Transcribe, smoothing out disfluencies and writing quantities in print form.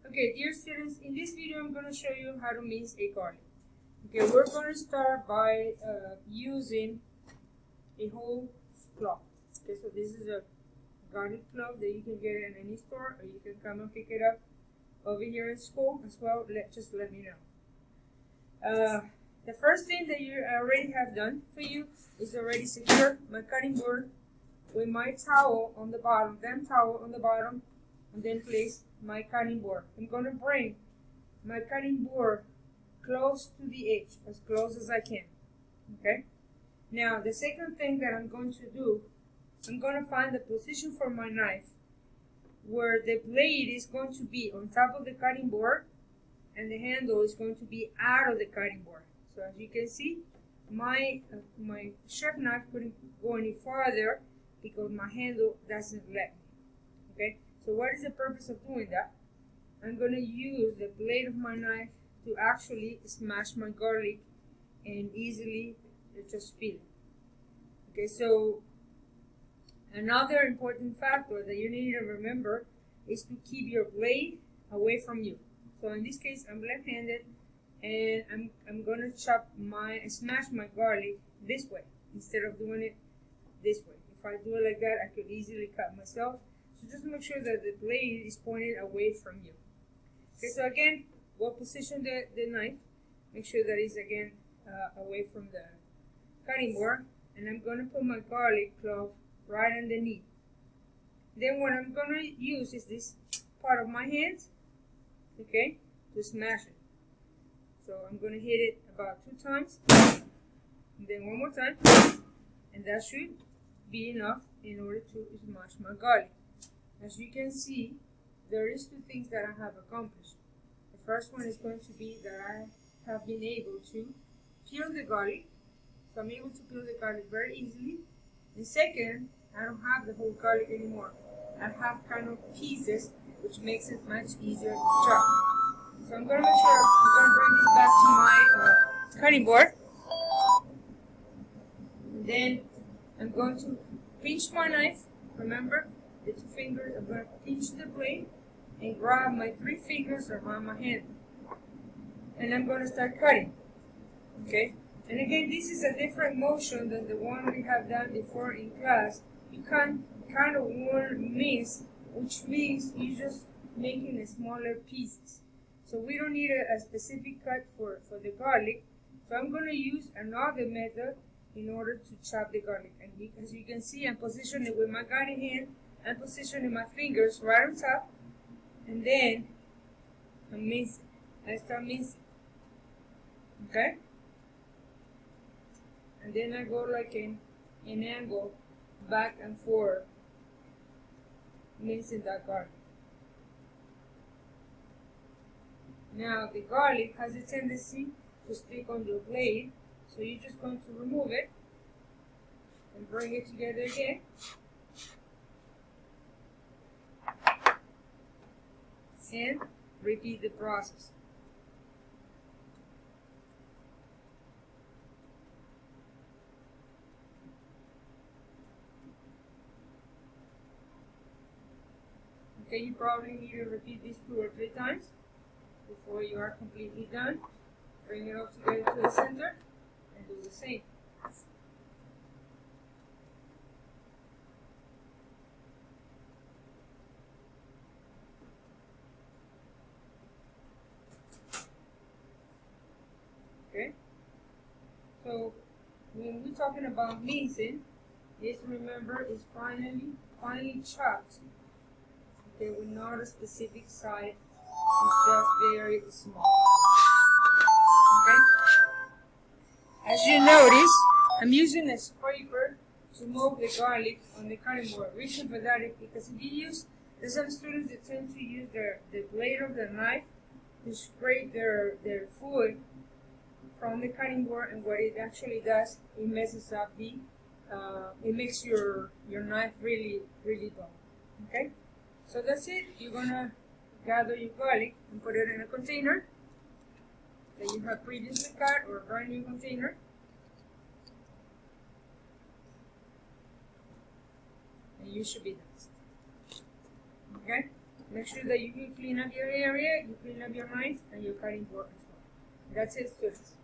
Okay, dear students, in this video I'm going to show you how to mince a garlic. Okay, we're going to start by using a whole clove. Okay, so this is a garlic clove that you can get in any store, or you can come and pick it up over here in school as well. Just let me know. The first thing that you already have done for you is already secure my cutting board with my towel on the bottom, and then place my cutting board. I'm going to bring my cutting board close to the edge, as close as I can. Okay? Now, the second thing that I'm going to do, I'm going to find the position for my knife where the blade is going to be on top of the cutting board and the handle is going to be out of the cutting board. So as you can see, my chef knife couldn't go any farther because my handle doesn't let me. Okay? So what is the purpose of doing that? I'm going to use the blade of my knife to actually smash my garlic and easily just peel it. Okay, so another important factor that you need to remember is to keep your blade away from you. So in this case, I'm left-handed, and I'm going to smash my garlic this way instead of doing it this way. If I do it like that, I could easily cut myself. So just make sure that the blade is pointed away from you. Okay, so again, we'll position the knife. Make sure that it's again away from the cutting board. And I'm going to put my garlic clove right underneath. Then what I'm going to use is this part of my hand, okay, to smash it. So I'm going to hit it about 2 times, and then 1 more time, and that should be enough in order to smash my garlic. As you can see, there is 2 things that I have accomplished. The first one is going to be that I have been able to peel the garlic. So I'm able to peel the garlic very easily. And second, I don't have the whole garlic anymore. I have kind of pieces, which makes it much easier to chop. So I'm going to make sure I'm going to bring this back to my cutting board. And then I'm going to pinch my knife. Remember, the 2 fingers. I'm going to pinch the blade and grab my 3 fingers around my hand. And I'm going to start cutting. Okay? And again, this is a different motion than the one we have done before in class. You can kind of want mince, which means you're just making smaller pieces. So we don't need a specific cut for the garlic. So I'm going to use another method in order to chop the garlic. And as you can see, I'm positioning it with my guiding hand. I'm positioning my fingers right on top. And then I'm mincing. I start mincing. Okay? And then I go like in an angle back and forth, mincing that garlic. Now the garlic has a tendency to stick on your blade, so you're just going to remove it and bring it together again. And repeat the process. Okay, you probably need to repeat this 2 or 3 times before you are completely done. Bring it all together to the center and do the same. Okay, so when we're talking about mincing, just remember it's finely chopped. Okay, with not a specific size, it's just very small. Okay? As you notice, I'm using a scraper to move the garlic on the cutting board. Reason for that is because if you use, there's some students that tend to use the blade of the knife to scrape their food from the cutting board, and what it actually does, it messes up it makes your knife really dull. Okay? So that's it. You're going to gather your garlic and put it in a container that you have previously cut, or a brand new container. And you should be done. Okay? Make sure that you clean up your area, you clean up your knife, and your cutting board as well. That's it, students.